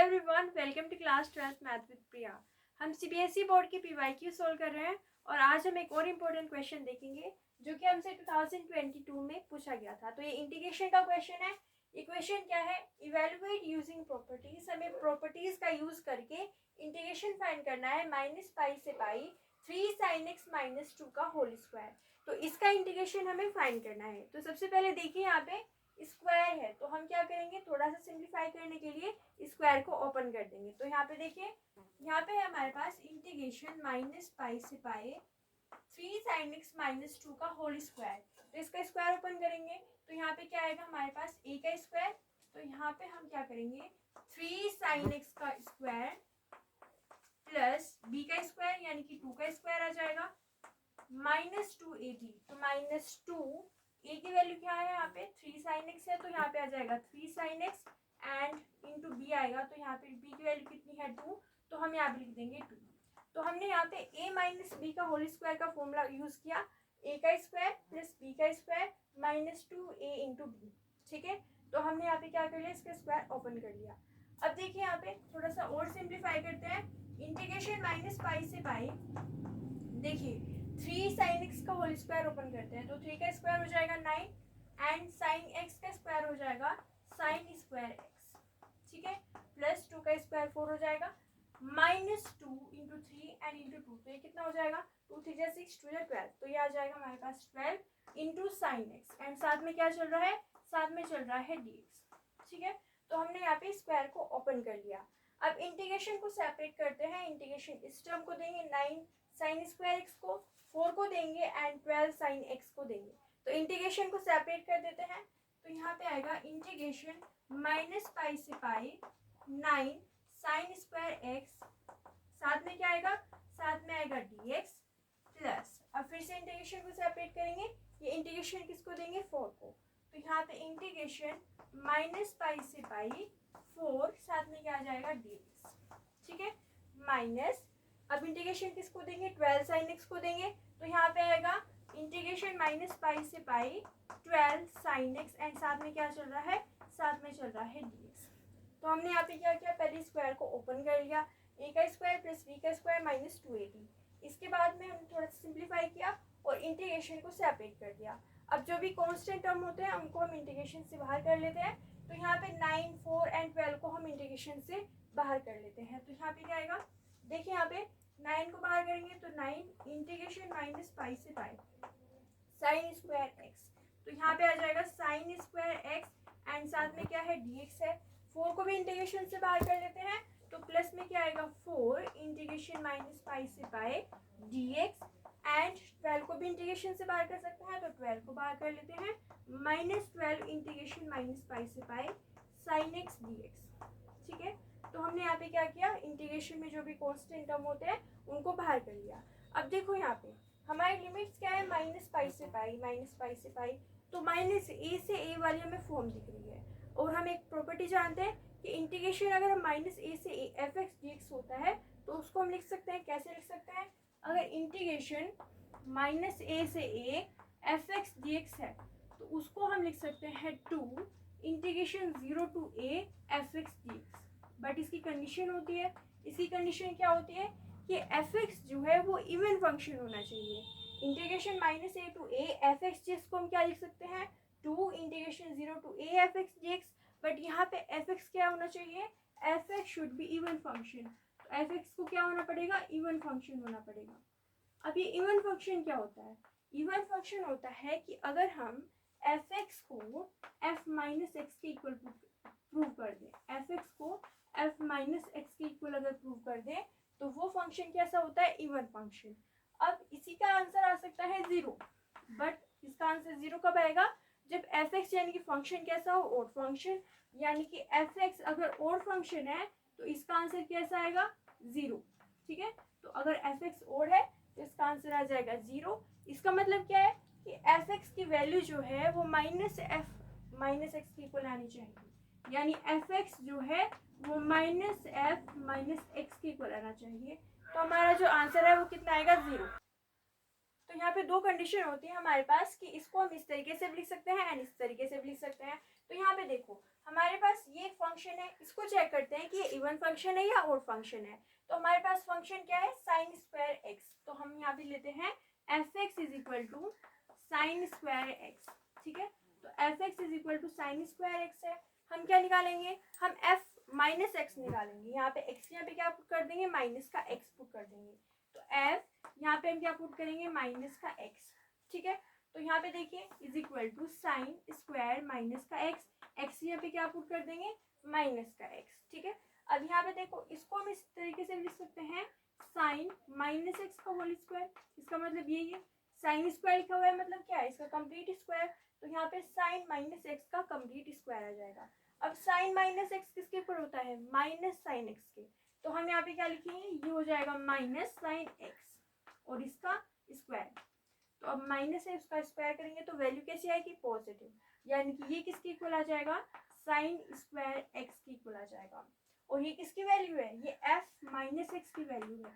Everyone, welcome to class 12th math with Priya. हम CBSE board के PYQ solve कर रहे हैं और आज हम एक और इम्पोर्टेंट क्वेश्चन देखेंगे जो कि हमसे 2022 में पूछा गया था। तो ये इंटीग्रेशन का क्वेश्चन है। ये क्वेश्चन क्या है? Evaluate using properties. हमें प्रॉपर्टीज का यूज करके इंटीग्रेशन फाइंड करना है -पाई से पाई 3 sin x - 2 का होल स्क्वायर। तो इसका इंटीग्रेशन हमें फाइंड करना है। तो सबसे पहले देखिए यहाँ पे स्क्वायर है, तो हम क्या करेंगे, थोड़ा सा सिंप्लीफाई करने के लिए स्क्वायर को ओपन कर देंगे। तो यहाँ पे देखिए, यहाँ पे है हमारे पास इंटीग्रेशन -पाई से पाई 3 sin x - 2 का होल स्क्वायर। तो इसका स्क्वायर ओपन करेंगे तो यहाँ पे क्या आएगा हमारे पास a का स्क्वायर। तो यहाँ पे हम क्या करेंगे 3 sin x का स्क्वायर प्लस b का स्क्वायर यानी कि 2 का स्क्वायर आ जाएगा -2ab। तो -2 a की वैल्यू क्या है यहाँ पे 3 sin x है, तो यहाँ पे आ जाएगा 3 sin x and into b आएगा। तो यहाँ पे b की वैल्यू कितनी है 2, तो हम यहाँ पे लिख देंगे 2। तो हमने यहाँ पे a माइनस बी का होल स्क्वायर का फॉर्मूला यूज किया, a का स्क्वायर प्लस b का स्क्वायर -2a इंटू बी। ठीक है, तो हमने यहाँ पे क्या कर लिया, इसका स्क्वायर ओपन कर लिया। अब देखिए यहाँ पे थोड़ा सा और सिंप्लीफाई करते हैं। इंटीग्रेशन -पाई से पाई, देखिए 3 sin x का होल स्क्वायर ओपन करते हैं तो 3 का स्क्वायर हो जाएगा 9 एंड sin x का स्क्वायर हो जाएगा sin स्क्वायर x। ठीक है, प्लस 2 का स्क्वायर 4 हो जाएगा -2 इंटू 3 एंड इंटू 2। तो ये कितना हो जाएगा 2 3 जा 6 2 जा 12। तो ये आ जाएगा हमारे पास 12 इंटू साइन एक्स एंड साथ में क्या चल रहा है, साथ में चल रहा है dx। ठीक है, तो हमने यहाँ पे स्क्वायर को ओपन कर लिया। अब इंटीग्रेशन को सेपरेट करते हैं। इंटीग्रेशन इस टर्म को देंगे 9 sin स्क्वायर x को, 4 को देंगे एंड 12 sin x को देंगे। तो इंटीग्रेशन को सेपरेट कर देते हैं। तो यहाँ पे आएगा इंटीग्रेशन -पाई से पाई 9 sin स्क्वायर x, साथ में क्या आएगा, साथ में आएगा dx प्लस, अब फिर से इंटीग्रेशन को सेपरेट करेंगे। ये इंटीग्रेशन किसको देंगे 4 को। तो यहाँ पे इंटीग्रेशन -पाई से पाई 4, साथ में क्या आ जाएगा dx। ठीक है, माइनस, अब इंटीग्रेशन किसको देंगे 12 sin x को देंगे। तो यहाँ पे आएगा इंटीग्रेशन -पाई से पाई 12 sin x एंड साथ में क्या चल रहा है, साथ में चल रहा है dx। तो हमने यहाँ पे क्या किया, पहले स्क्वायर को ओपन कर लिया, a का स्क्वायर प्लस b का स्क्वायर -2ab। इसके बाद में हमने थोड़ा सा सिंप्लीफाई किया और इंटीग्रेशन को सेपरेट कर दिया। अब जो भी कांस्टेंट टर्म होते हैं उनको हम इंटीग्रेशन से बाहर कर लेते हैं। तो यहाँ पे 9 4 एंड 12 को हम इंटीग्रेशन से बाहर कर लेते हैं। तो यहाँ पे क्या आएगा, देखिए यहाँ पे 9 को बाहर करेंगे तो 9 इंटीग्रेशन -पाई से पाई sin स्क्वायर x। तो यहाँ पे आ जाएगा sin स्क्वायर x एंड साथ में क्या है dx है। 4 को भी इंटीग्रेशन से बाहर कर लेते हैं तो प्लस में क्या आएगा 4 इंटीग्रेशन -पाई से पाई dx एंड 12 को भी इंटीग्रेशन से बाहर कर सकते हैं। तो 12 को बाहर कर लेते हैं -12 इंटीग्रेशन -पाई से पाई sin x dx। ठीक है, तो हमने यहाँ पे क्या किया, इंटीग्रेशन में जो भी कांस्टेंट टर्म होते हैं उनको बाहर कर लिया। अब देखो यहाँ पे हमारी लिमिट्स क्या है, -पाई से पाई। तो -a से a वाली हमें फॉर्म दिख रही है और हम एक प्रॉपर्टी जानते हैं कि इंटीग्रेशन अगर हम -a से a f(x) dx होता है तो उसको हम लिख सकते हैं, कैसे लिख सकते हैं, अगर इंटीग्रेशन -a से a f(x) dx है तो उसको हम लिख सकते हैं 2 integration 0 to a f(x) dx। But इसकी कंडीशन होती है, इसकी कंडीशन क्या होती है कि f(x) जो है वो इवन फंक्शन होना चाहिए। Integration -a to a f(x) dx को हम क्या लिख सकते हैं 2 integration 0 to a f(x) dx। But यहाँ पे f(x) क्या होना चाहिए, f(x) should be even function. तो f(x) को क्या होना पड़ेगा, इवन फंक्शन होना पड़ेगा। अब ये इवन फंक्शन क्या होता है, इवन फंक्शन होता है कि अगर हम f(x) को f माइनस एक्स के इक्वल प्रूव कर दें, f(x) को f माइनस एक्स के इक्वल अगर प्रूव कर दें तो वो फंक्शन कैसा होता है, इवन फंक्शन। अब इसी का आंसर आ सकता है 0, बट इसका आंसर 0 कब आएगा, जब f(x) यानी कि फंक्शन कैसा हो, ऑड फंक्शन। यानी कि f(x) अगर ऑड फंक्शन है तो इसका आंसर कैसा आएगा 0। ठीक है, तो अगर f(x) ऑड है तो इसका आंसर आ जाएगा 0। इसका मतलब क्या है कि f(x) की वैल्यू जो है वो -f(x) के इक्वल आनी चाहिए, यानी f(x) जो है वो -f(x) के इक्वल आना चाहिए। तो हमारा जो आंसर है वो कितना आएगा 0। तो यहाँ पे दो कंडीशन होती है हमारे पास कि इसको हम इस तरीके से भी लिख सकते हैं एंड इस तरीके से भी लिख सकते हैं। तो यहाँ पे देखो हमारे पास ये एक फंक्शन है, इसको चेक करते हैं कि ये इवन फंक्शन है या ऑड फंक्शन है। तो हमारे पास फंक्शन क्या है, साइन स्क्वायर एक्स। तो हम यहाँ पे लेते हैं f x is equal to sine square x, ठीक है। तो f x is equal to sine square x है। हम क्या निकालेंगे, हम एफ माइनस एक्स निकालेंगे। यहाँ पे एक्स यहाँ पे क्या पुट कर देंगे, माइनस का एक्स पुट कर देंगे। तो एफ यहाँ पे हम क्या पुट करेंगे, माइनस का एक्स, ठीक है। तो यहाँ पे देखिए is equal to sine square minus का एक्स, एक्स यहाँ पे क्या पुट कर देंगे, माइनस का एक्स, ठीक है। अब यहाँ पे देखो इसको हम इस तरीके से लिख सकते हैं साइन माइनस एक्स का होल स्क्वायर। इसका मतलब ये साइन स्क्वायर लिखा हुआ है, मतलब क्या है, इसका कंप्लीट स्क्वायर। तो यहाँ पे साइन माइनस एक्स का कंप्लीट स्क्वायर आ जाएगा। अब साइन माइनस एक्स किसके ऊपर होता है, माइनस साइन एक्स के। तो हम यहाँ पे क्या लिखेंगे, ये हो जाएगा माइनस साइन एक्स और इसका स्क्वायर। तो अब माइनस है उसका स्क्वायर करेंगे तो वैल्यू कैसी आएगी, पॉजिटिव। यानी कि ये किसके इक्वल आ जाएगा, साइन स्क्वायर एक्स की इक्वल आ जाएगा। और ये किसकी वैल्यू है, ये एफ माइनस एक्स की वैल्यू है।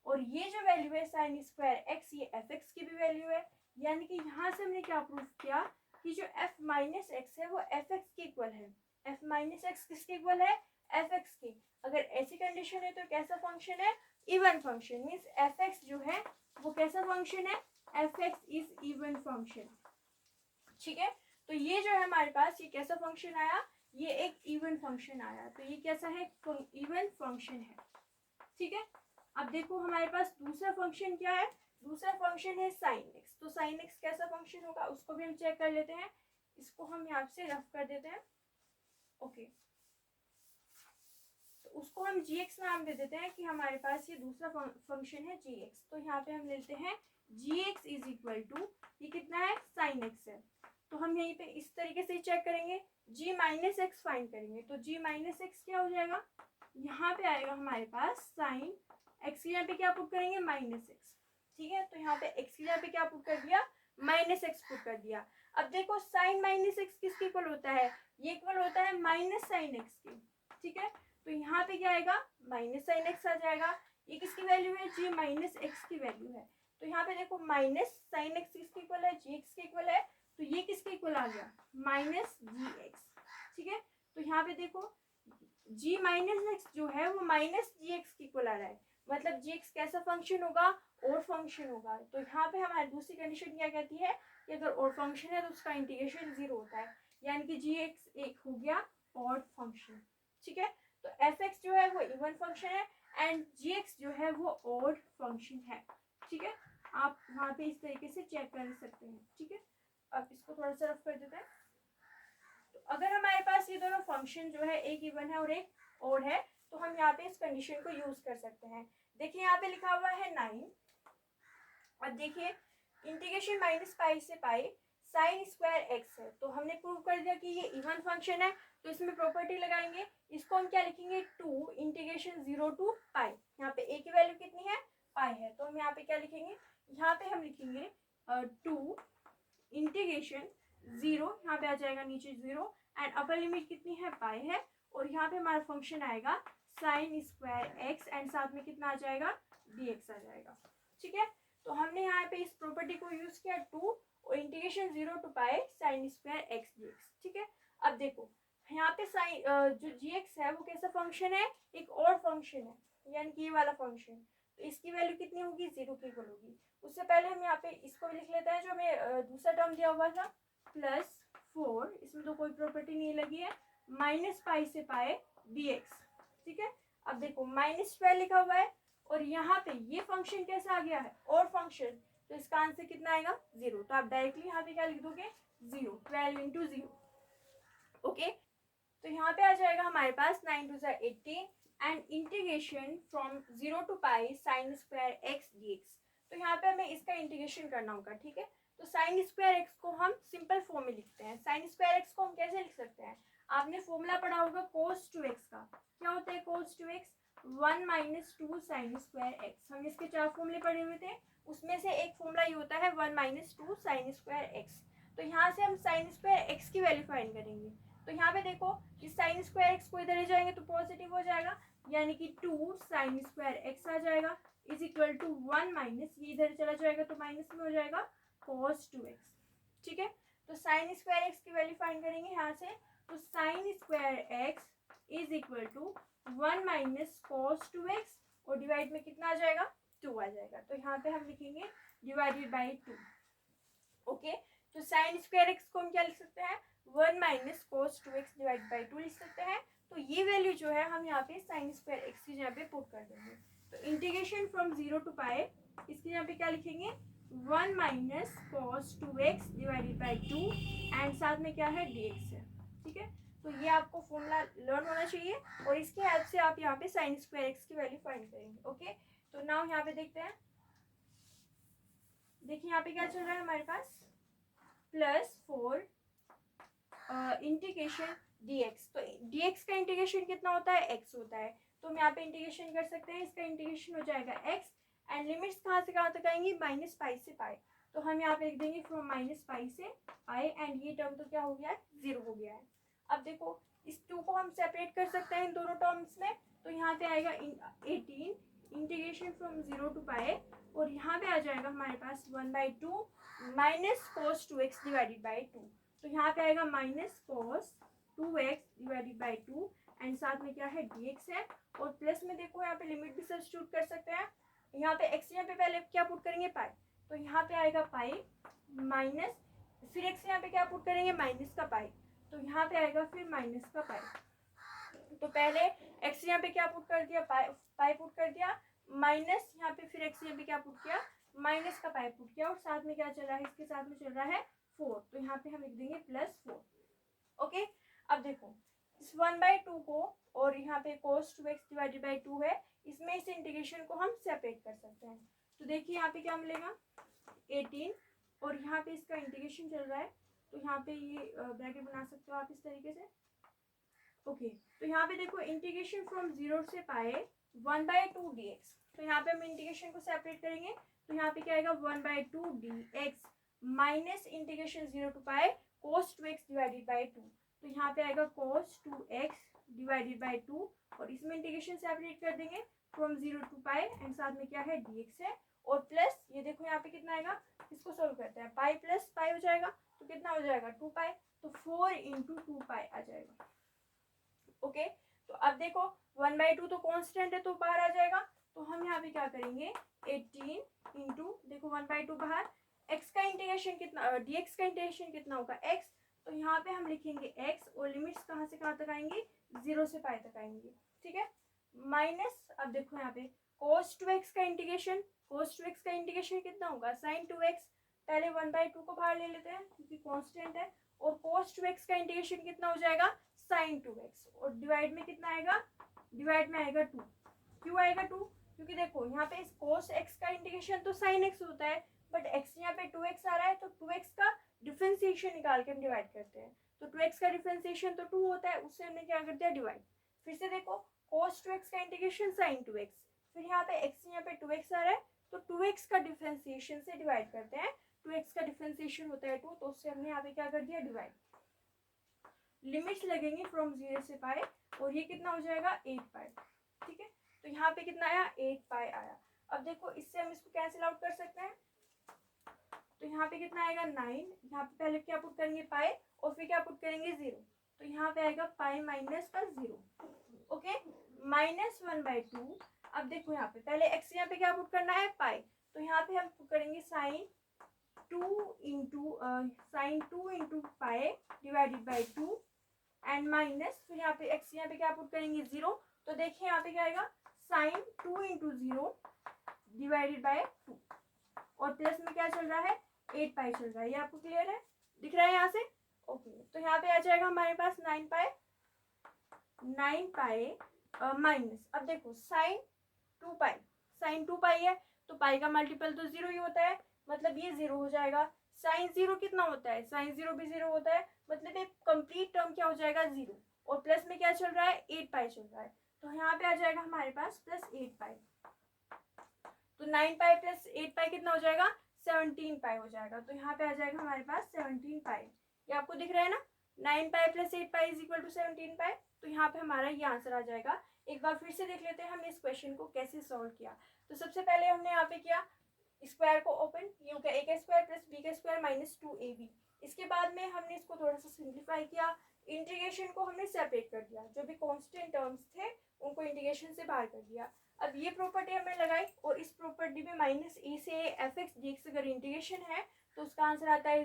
और ये जो वैल्यू है साइन स्क्वायर एक्स, ये एफ एक्स की भी वैल्यू है। यानी कि यहाँ से हमने क्या प्रूफ किया कि जो एफ माइनस एक्स है वो एफ एक्स की इक्वल है। एफ माइनस एक्स किसके इक्वल है, एफ एक्स की। अगर ऐसी कंडीशन है तो कैसा फंक्शन है, even function. Means F x जो है वो कैसा फंक्शन है, F x is even function, ठीक है। तो ये जो है हमारे पास, ये कैसा फंक्शन आया, ये एक इवन फंक्शन आया। तो ये कैसा है, इवन फंक्शन है, ठीक है। अब देखो हमारे पास दूसरा फंक्शन क्या है, दूसरा फंक्शन है साइन एक्स। तो साइन एक्स कैसा फंक्शन होगा उसको भी हम चेक कर लेते हैं। इसको हम यहाँ से रफ कर देते हैं, ओके। तो उसको हम जी एक्स नाम दे देते हैं कि हमारे पास ये दूसरा फंक्शन है जी एक्स। तो यहाँ पे हम लेते हैं जी एक्स इज इक्वल टू, ये कितना है, साइन एक्स है। तो हम यहीं पे इस तरीके से चेक करेंगे, जी माइनस एक्स फाइंड करेंगे। तो जी माइनस एक्स क्या हो जाएगा, यहाँ पे आएगा हमारे पास साइन एक्स की यहाँ पे क्या पुट करेंगे, माइनस एक्स, ठीक है। तो यहाँ पे एक्स की यहाँ पे क्या पुट कर दिया, माइनस एक्स पुट कर दिया। अब देखो साइन माइनस एक्स किसके इक्वल होता है, ये इक्वल होता है माइनस साइन एक्स के, ठीक है। तो यहाँ पे क्या आएगा, माइनस साइन एक्स आ जाएगा। ये किसकी वैल्यू है, जी माइनस एक्स की वैल्यू है। तो यहाँ पे देखो माइनस साइन एक्स किसके इक्वल है, जी एक्स के इक्वल है। तो ये किसके इक्वल आ गया, माइनस जी एक्स, ठीक है। तो यहाँ पे देखो जी माइनस एक्स जो है वो माइनस जी एक्स की इक्वल आ रहा है। मतलब जी एक्स कैसा फंक्शन होगा, और फंक्शन होगा। तो यहाँ पे हमारी दूसरी कंडीशन क्या कहती है कि अगर और फंक्शन है तो उसका इंटीग्रेशन 0 होता है। यानी कि जी एक्स एक हो गया ऑड फंक्शन, ठीक है। तो एफ एक्स जो है वो इवन फंक्शन है एंड जी एक्स जो है वो ऑड फंक्शन है, ठीक है। आप वहाँ पे इस तरीके से चेक कर सकते हैं, ठीक है। अब इसको थोड़ा सा रफ कर देते हैं। तो अगर हमारे पास ये दोनों फंक्शन जो है एक इवन है और एक ऑड है, तो हम यहाँ पे इस कंडीशन को यूज कर सकते हैं। देखिए यहाँ पे लिखा हुआ है 9। अब देखिए इंटीग्रेशन माइनस पाई से पाई साइन स्क्वायर एक्स है। तो हमने प्रूव कर दिया कि ये इवन फंक्शन है। तो इसमें प्रॉपर्टी लगाएंगे, इसको हम क्या लिखेंगे, 2 इंटीग्रेशन 0 टू पाई। यहाँ पे ए की वैल्यू कितनी है, पाई है। तो हम यहाँ पे क्या लिखेंगे, यहाँ पे हम लिखेंगे 2 इंटीग्रेशन 0, यहाँ पे आ जाएगा नीचे 0 एंड अपर लिमिट कितनी है, पाई है। और यहाँ पे हमारा फंक्शन आएगा साइन स्क्वायर एक्स एंड साथ में कितना आ जाएगा, dx आ जाएगा, ठीक है। तो हमने यहाँ पे इस प्रॉपर्टी को यूज किया 2 और integration 0 to pi sine square x dx, ठीक है। अब देखो यहाँ पे साइन जो gx है वो कैसा फंक्शन है, एक और फंक्शन है, यानी कि ये वाला फंक्शन। तो इसकी वैल्यू कितनी होगी, 0 की इक्वल होगी। उससे पहले हम यहाँ पे इसको लिख लेते हैं जो हमें दूसरा टर्म दिया हुआ था, +4, इसमें तो कोई प्रॉपर्टी नहीं लगी है, माइनस पाई से पाई dx, ठीक है। अब देखो -12 लिखा हुआ है और यहाँ पे ये फंक्शन कैसा आ गया है, और फंक्शन। तो इसका आंसर कितना आएगा, 0। तो आप डायरेक्टली यहाँ पे क्या लिख दोगे, 0, 12 इंटू 0, ओके। तो यहाँ पे आ जाएगा हमारे पास 9 2 18 and integration from 0 to pi sine square x dx। तो यहाँ पे हमें इसका इंटीग्रेशन करना होगा, ठीक है। तो साइन स्क्वायर एक्स को हम सिंपल फॉर्म में लिखते हैं। साइन स्क्वायर एक्स को हम कैसे लिख सकते हैं, आपने फॉर्मूला पढ़ा होगा cos 2x का। क्या होता है cos 2x, 1 minus 2 sign square x. हम इसके 4 फॉर्मूले पढ़े हुए थे, उसमें से एक फॉर्मूला ये होता है 1 माइनस 2 साइन स्क्वायर एक्स। तो यहाँ से हम साइन स्क्वायर एक्स की वैल्यू फाइंड करेंगे। तो यहाँ पे देखो इस साइन स्क्वायर एक्स को इधर ले जाएंगे तो पॉजिटिव हो जाएगा, यानी कि 2 साइन स्क्वायर एक्स आ जाएगा इज इक्वल टू 1 माइनस, ये इधर चला जाएगा तो माइनस में हो जाएगा cos 2x, ठीक है। तो साइन स्क्वायर एक्स की वैल्यू फाइंड करेंगे यहाँ से। तो sine square x is equal to 1 minus cos 2x और डिवाइड में कितना आ जाएगा 2 आ जाएगा। तो यहाँ पे हम लिखेंगे डिवाइडेड बाई 2। ओके, तो साइन स्क्वायर एक्स को हम क्या लिख सकते हैं 1 minus cos 2x divide by 2 लिख सकते हैं। तो ये वैल्यू जो है हम यहाँ पे साइन स्क्वायर एक्स की जगह पे पुट कर देंगे। तो इंटीग्रेशन फ्रॉम 0 टू पाई इसकी यहाँ पे क्या लिखेंगे 1 minus cos 2x divided by 2 and साथ में क्या है dx है। ठीक है, तो ये आपको फॉर्मूला लर्न होना चाहिए और इसके हेल्प से आप यहाँ पे साइन स्क्वायर एक्स की वैल्यू फाइंड करेंगे। ओके, तो नाउ यहाँ पे देखते हैं। देखिए यहाँ पे क्या चल रहा है हमारे पास +4 इंटीग्रेशन dx। तो dx का इंटीग्रेशन कितना होता है x होता है। तो हम यहाँ पे इंटीग्रेशन कर सकते हैं, इसका इंटीग्रेशन हो जाएगा x एंड लिमिट्स कहाँ से कहाँ तक आएंगी -पाई से पाई। तो हम यहाँ पे लिख देंगे फ्रॉम -पाई से पाई एंड ये टर्म तो क्या हो गया है 0 हो गया है। अब देखो इस 2 को हम सेपरेट कर सकते हैं इन दोनों टर्म्स में। तो यहाँ पे आएगा 18 इंटीग्रेशन फ्रॉम 0 टू पाई और यहाँ पे आ जाएगा हमारे पास 1/2 minus cos 2x divided by 2। तो यहाँ पे आएगा minus cos 2x divided by 2 and साथ में क्या है dx है और प्लस में देखो यहाँ पे लिमिट भी सब्स्टिट्यूट कर सकते हैं। यहाँ पे x यहाँ पे पहले क्या पुट करेंगे पाई। तो यहाँ पे आएगा पाई माइनस फिर x यहाँ पे क्या पुट करेंगे माइनस का पाई। तो यहाँ पे आएगा फिर माइनस का पाई। तो पहले x यहाँ पे क्या पुट कर दिया पाई पुट कर दिया माइनस यहाँ पे फिर x यहाँ पे क्या पुट किया माइनस का पाई पुट किया और साथ में क्या चल रहा है इसके साथ में चल रहा है 4। तो यहाँ पे हम लिख देंगे +4। ओके, अब देखो इस 1/2 को और यहाँ पे cos 2x डिवाइडेड बाई 2 है, इसमें इस इंटीग्रेशन को हम सेपरेट कर सकते हैं। तो देखिए यहाँ पे क्या मिलेगा 18 और यहाँ पे इसका इंटीग्रेशन चल रहा है। तो यहाँ पे ये ब्रैकेट बना सकते हो आप इस तरीके से। ओके, तो यहाँ पे देखो इंटीग्रेशन फ्रॉम 0 से पाई 1/2 dx। तो यहाँ पे हम इंटीग्रेशन को सेपरेट करेंगे। तो यहाँ पे क्या आएगा 1/2 dx minus integration 0 to pi cos 2x divided by 2। तो यहाँ पे आएगा cos 2x डिवाइडेड बाई 2 और इसमें इंटीग्रेशन सेपरेट कर देंगे फ्रॉम 0 टू पाई एंड साथ में क्या है dx है और प्लस ये देखो यहाँ पे कितना आएगा इसको सोल्व करते हैं पाई प्लस पाई हो जाएगा तो कितना हो जाएगा 2 पाई। तो 4 × 2 पाई आ जाएगा। ओके, तो अब देखो 1/2 तो कांस्टेंट है तो बाहर आ जाएगा। तो हम यहाँ पे क्या करेंगे 18 इंटू देखो 1/2 बाहर x का इंटीग्रेशन कितना dx का इंटीग्रेशन कितना होगा x। तो यहाँ पे हम लिखेंगे x और लिमिट्स कहाँ से कहाँ तक आएंगी 0 से पाई तक आएंगी। ठीक है, माइनस अब देखो यहाँ पे cos 2x का इंटीग्रेशन कितना होगा sin 2x। पहले 1/2 को बाहर ले लेते हैं क्योंकि कांस्टेंट है और cos 2x का इंटीग्रेशन कितना हो जाएगा sin 2x और डिवाइड में कितना आएगा डिवाइड में आएगा 2। क्यों आएगा 2 क्योंकि देखो यहाँ पे इस cos x का इंटीग्रेशन तो sin x होता है बट x यहाँ पे 2x आ रहा है तो 2x का डिफरेंशिएशन निकाल के हम डिवाइड करते हैं। तो 2x का डिफरेंशिएशन तो 2 होता है उससे हमने क्या कर दिया डिवाइड। फिर से देखो cos 2x का इंटीग्रेशन sin 2x फिर यहाँ पे x यहाँ पे 2x आ रहा है तो 2x का डिफरेंशिएशन से डिवाइड करते हैं। 2x का डिफरेंशिएशन होता है 2 तो उससे हमने यहाँ पे क्या कर दिया डिवाइड। लिमिट्स लगेंगी फ्रॉम 0 से पाई और ये कितना हो जाएगा 8 पाई। ठीक है, तो यहाँ पे कितना आया 8 पाई आया। अब देखो इससे हम इसको कैंसिल आउट कर सकते हैं। तो यहाँ पे कितना आएगा 9। यहाँ पे पहले क्या पुट करेंगे पाई और फिर क्या पुट करेंगे 0। तो यहाँ पे आएगा पाई माइनस का 0। ओके, -1/2। अब देखो यहाँ पे पहले x यहाँ पे क्या पुट करना है पाई। तो यहाँ पे हम पुट करेंगे sin 2 into pi divided by 2 and minus फिर यहाँ पे x यहाँ पे क्या पुट करेंगे 0। तो देखिए यहाँ पे क्या आएगा sin 2 × 0 डिवाइडेड बाई 2 और प्लस में क्या चल रहा है 8 पाई चल रहा है। ये आपको क्लियर है दिख रहा है यहाँ से। ओके, तो यहाँ पे आ जाएगा हमारे पास 9 पाई माइनस अब देखो sin 2 पाई है तो पाई का मल्टीपल तो 0 ही होता है मतलब ये 0 हो जाएगा। sin 0 कितना होता है sin 0 भी 0 होता है मतलब एक कंप्लीट टर्म क्या हो जाएगा 0 और प्लस में क्या चल रहा है 8 पाई चल रहा है। तो यहाँ पे आ जाएगा हमारे पास +8 पाई। तो 9 पाई प्लस 8 पाई कितना हो जाएगा 17 पाई हो जाएगा। तो यहाँ पे आ जाएगा हमारे पास 17 पाई। ये आपको दिख रहा है ना 9 pi plus 8 pi is equal to 17 pi. तो यहाँ पे हमारा ये आंसर आ जाएगा। एक बार फिर से देख लेते हैं हमने इस क्वेश्चन को कैसे सॉल्व किया। तो सबसे पहले हमने यहाँ पे किया स्क्वायर को ओपन, ये हो गया a² + b² - 2ab। इसके बाद में हमने इसको थोड़ा सा सिंप्लीफाई किया, इंटीग्रेशन को हमने सेपरेट कर दिया, जो भी कांस्टेंट टर्म्स थे उनको इंटीग्रेशन से बाहर कर दिया। अब ये प्रॉपर्टी हमने लगाई और इस प्रॉपर्टी में माइनस ए से एफ एक्स डी एक्स अगर इंटीग्रेशन है तो उसका आंसर आता है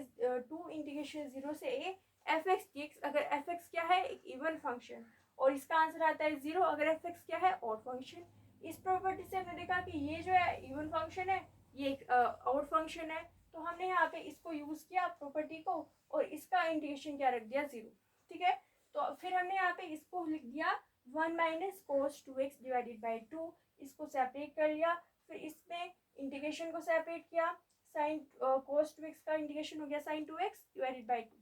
2 इंटीग्रेशन 0 से A F x D x. अगर एफ एक्स क्या है, एक इवन फंक्शन, और इसका आंसर आता है 0 अगर एफ एक्स क्या है, ऑड फंक्शन। इस प्रॉपर्टी से हमने देखा कि ये जो है इवन फंक्शन है, ये एक ऑड फंक्शन है, तो हमने यहाँ पे इसको यूज किया प्रॉपर्टी को और इसका इंटीग्रेशन क्या रख दिया, 0। ठीक है, तो फिर हमने यहाँ पे इसको लिख दिया 1 minus cos 2x divided by 2, इसको सेपरेट कर लिया। फिर इसमें इंटीग्रेशन को सेपरेट किया, साइन कोस 2x का इंटीग्रेशन हो गया sine 2x divided by 2,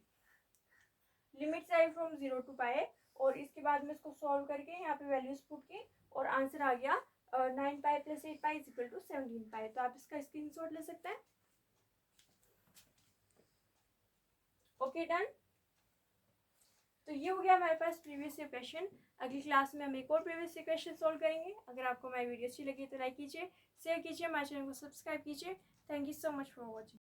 limits I from 0 to pi. और इसके बाद में इसको सॉल्व करके यहाँ पे वैल्यूज पुट की और आंसर आ गया 9 pi plus 8 pi is equal to 17 pi. तो आप इसका स्क्रीनशॉट ले सकते हैं। Okay done. तो ये हो गया हमारे पास प्रीवियस ईयर क्वेश्चन। अगली क्लास में हम एक और प्रीवियस ईयर क्वेश्चन सॉल्व करेंगे। अगर आपको हमारी वीडियो अच्छी लगी तो लाइक कीजिए, शेयर कीजिए, हमारे चैनल को सब्सक्राइब कीजिए। Thank you so much for watching.